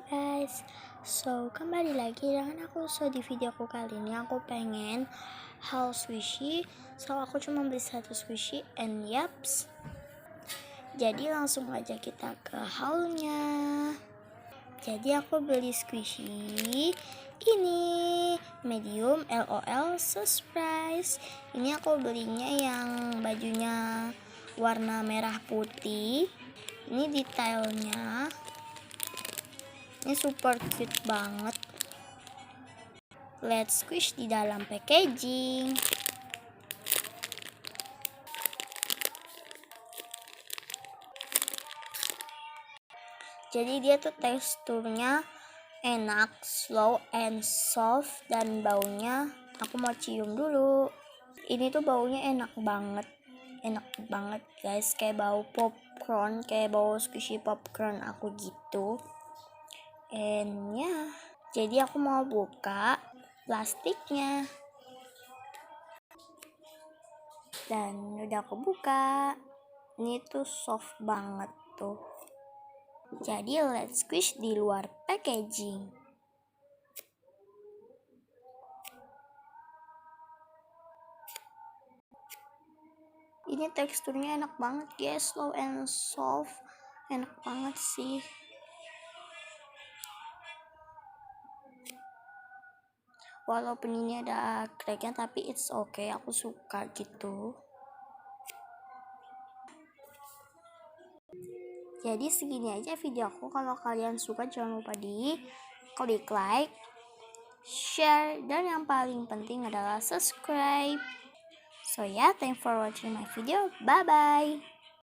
Hai guys, kembali lagi dengan aku. Di videoku kali ini aku pengen haul squishy. Aku cuma beli satu squishy and yaps. Jadi langsung aja kita ke haulnya. Jadi aku beli squishy ini medium LOL surprise. Ini aku belinya yang bajunya warna merah putih. Ini detailnya. Ini super cute banget. Let's squish di dalam packaging. Jadi dia tuh teksturnya enak, slow and soft, dan baunya aku mau cium dulu. Ini tuh baunya enak banget guys, kayak bau popcorn, kayak bau squishy popcorn aku gitu. And ya, jadi aku mau buka plastiknya. Dan udah aku buka. Ini tuh soft banget tuh. Jadi let's squish di luar packaging. Ini teksturnya enak banget guys, slow and soft. Enak banget sih. Walaupun ini ada cracknya, tapi it's okay, aku suka gitu. Jadi segini aja video aku. Kalau kalian suka jangan lupa di klik like, share, dan yang paling penting adalah subscribe. Thanks for watching my video. Bye bye.